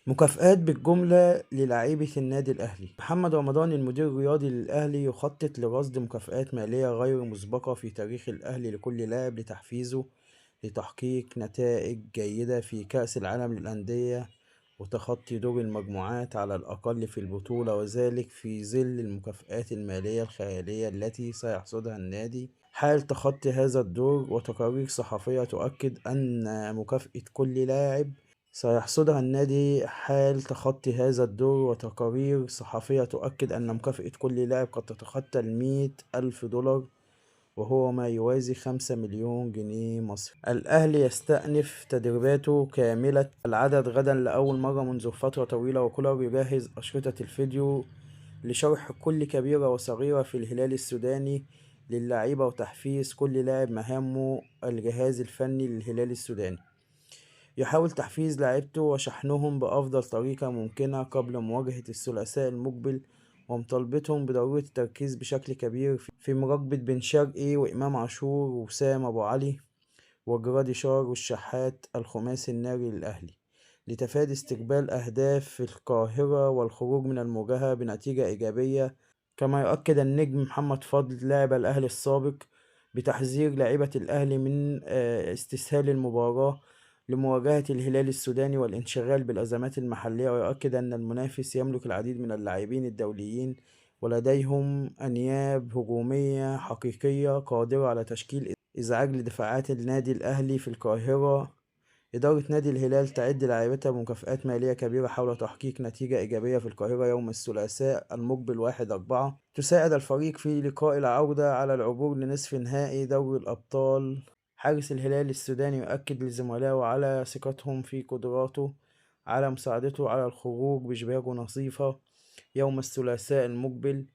مكافآت بالجملة للاعيبة النادي الأهلي. محمد رمضان المدير الرياضي للأهلي يخطط لرصد مكافآت مالية غير مسبقة في تاريخ الأهلي لكل لاعب لتحفيزه لتحقيق نتائج جيدة في كأس العالم للأندية وتخطي دور المجموعات على الأقل في البطولة، وذلك في ظل المكافآت المالية الخيالية التي سيحصدها النادي حال تخطي هذا الدور. وتقارير صحفية تؤكد أن مكافأة كل لاعب سيحصدها النادي حال تخطي هذا الدور. وتقارير صحفية تؤكد أن مكافأة كل لاعب قد تتخطى 100,000 دولار، وهو ما يوازي 5 مليون جنيه مصري. الأهلي يستأنف تدريباته كاملة العدد غدا لأول مرة منذ فترة طويلة، وكولر يجهز أشرطة الفيديو لشرح كل كبيرة وصغيرة في الهلال السوداني للاعيبة وتحفيز كل لاعب مهامه. الجهاز الفني للهلال السوداني يحاول تحفيز لاعيبته وشحنهم بأفضل طريقة ممكنة قبل مواجهة الثلاثاء المقبل، ومطالبتهم بضرورة التركيز بشكل كبير في مراقبة بن شرقي وإمام عاشور ووسام أبو علي وجرادي شار والشحات الخماسي الناري للأهلي، لتفادي استقبال أهداف في القاهرة والخروج من المواجهة بنتيجة إيجابية. كما يؤكد النجم محمد فضل لاعب الأهلي السابق بتحذير لاعيبة الأهلي من استسهال المباراة لمواجهة الهلال السوداني والانشغال بالأزمات المحلية، ويؤكد أن المنافس يملك العديد من اللاعبين الدوليين ولديهم أنياب هجومية حقيقية قادرة على تشكيل إزعاج لدفاعات النادي الأهلي في القاهرة. إدارة نادي الهلال تعد لاعبتها بمكافآت مالية كبيرة حول تحقيق نتيجة إيجابية في القاهرة يوم الثلاثاء المقبل 1/4 تساعد الفريق في لقاء العودة على العبور لنصف نهائي دوري الأبطال. حارس الهلال السوداني يؤكد لزملائه على ثقتهم في قدراته على مساعدته على الخروج بشباك نظيفة يوم الثلاثاء المقبل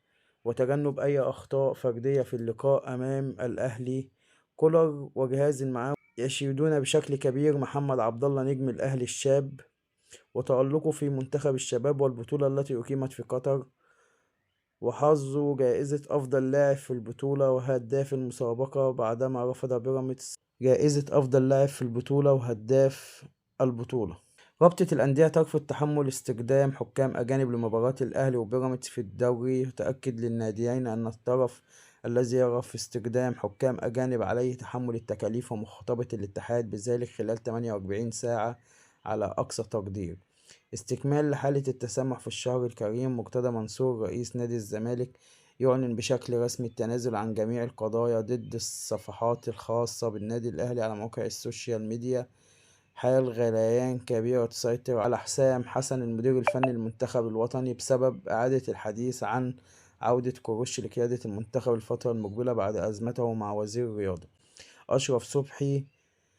وتجنب أي أخطاء فردية في اللقاء أمام الأهلي. كولر وجهاز المعاون يشيدون بشكل كبير محمد عبد الله نجم الأهلي الشاب وتألقه في منتخب الشباب والبطولة التي أقيمت في قطر، وحظه جائزة أفضل لاعب في البطولة وهداف المسابقة بعدما رفض بيراميدز جائزة أفضل لاعب في البطولة وهداف البطولة. رابطة الأندية ترفض تحمل استخدام حكام أجانب لمباراة الأهلي وبيراميدز في الدوري، تؤكد للناديين أن الطرف الذي يرغب في استخدام حكام أجانب عليه تحمل التكاليف ومخاطبة الاتحاد بذلك خلال 48 ساعة على أقصى تقدير. استكمال لحالة التسامح في الشهر الكريم، مرتضى منصور رئيس نادي الزمالك يعلن بشكل رسمي التنازل عن جميع القضايا ضد الصفحات الخاصة بالنادي الأهلي على مواقع السوشيال ميديا حال غليان كبيرة تسيطر على حسام حسن المدير الفني للمنتخب الوطني بسبب إعادة الحديث عن عودة كروش لقيادة المنتخب الفترة المقبلة بعد أزمته مع وزير الرياضة أشرف صبحي.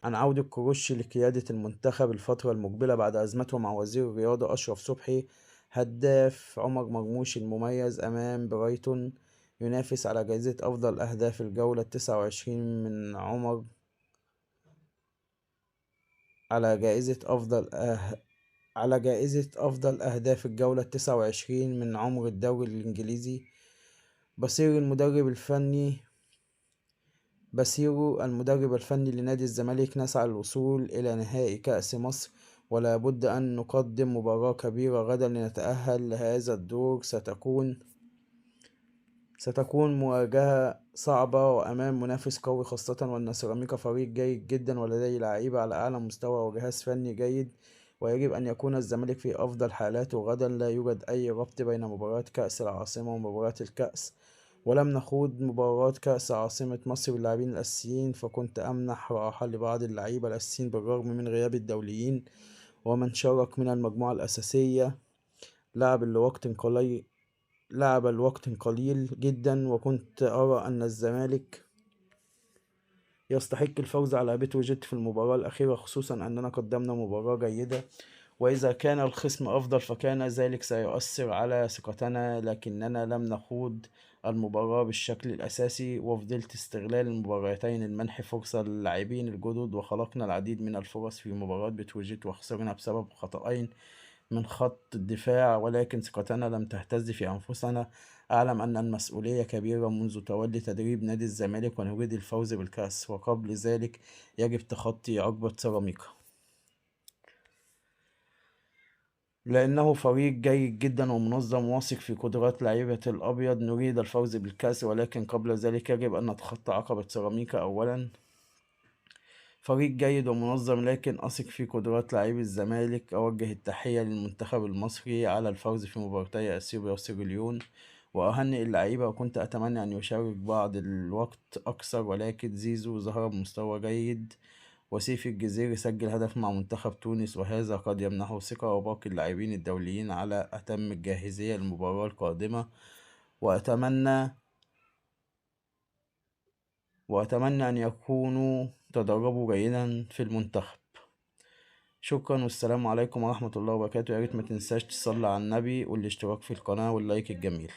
عن عودة كروش لقيادة المنتخب الفترة المقبلة بعد أزمته مع وزير الرياضة أشرف صبحي. هداف عمر مرموش المميز أمام برايتون ينافس على جائزة أفضل أهداف الجولة 29 من عمر على جائزة أفضل أهداف الجولة 29 من عمر الدوري الإنجليزي. بصير المدرب الفني بسيرو المدرب الفني لنادي الزمالك نسعى للوصول إلى نهائي كأس مصر، ولا بد أن نقدم مباراة كبيرة غدا لنتأهل لهذا الدور. ستكون مواجهة صعبة وأمام منافس قوي، خاصة وأن سيراميكا فريق جيد جدا ولديه لعيبة على أعلى مستوى وجهاز فني جيد، ويجب أن يكون الزمالك في أفضل حالاته غدا. لا يوجد أي ربط بين مباراة كأس العاصمة ومباراة الكأس، ولم نخوض مباراة كأس عاصمة مصر باللاعبين الأساسيين، فكنت أمنح راحة لبعض اللعيبة الأساسيين بالرغم من غياب الدوليين ومن شارك من المجموعة الأساسية لعب لوقت قليل لعب الوقت قليل جدا، وكنت أرى أن الزمالك يستحق الفوز على بتروجيت في المباراة الأخيرة، خصوصا أننا قدمنا مباراة جيدة، وإذا كان الخصم أفضل فكان ذلك سيؤثر على ثقتنا، لكننا لم نخوض المباراة بالشكل الأساسي وفضلت استغلال المباراتين المنح فرصة للاعبين الجدد، وخلقنا العديد من الفرص في مباراة بتروجيت وخسرنا بسبب خطأين من خط الدفاع، ولكن ثقتنا لم تهتز في أنفسنا. أعلم أن المسؤولية كبيرة منذ تولي تدريب نادي الزمالك ونريد الفوز بالكأس، وقبل ذلك يجب تخطي عقبة سيراميكا. لأنه فريق جيد جدا ومنظم، واثق في قدرات لعيبة الأبيض. نريد الفوز بالكأس، ولكن قبل ذلك يجب أن نتخطى عقبة سيراميكا أولا. فريق جيد ومنظم، لكن أثق في قدرات لاعبي الزمالك. أوجه التحية للمنتخب المصري على الفوز في مباراتي أثيوبيا وسيراليون، وأهنئ اللعيبة. وكنت أتمنى أن يشارك بعض الوقت أكثر، ولكن زيزو ظهر بمستوى جيد، وسيف الجزيري سجل هدف مع منتخب تونس، وهذا قد يمنحه ثقة. وباقي اللاعبين الدوليين على أتم الجاهزية للمباراة القادمة، وأتمنى وأتمنى أن يكونوا تدربوا جيدا في المنتخب. شكرا، والسلام عليكم ورحمة الله وبركاته. يا ريت ما تنساش تصلي على النبي والاشتراك في القناة واللايك الجميل.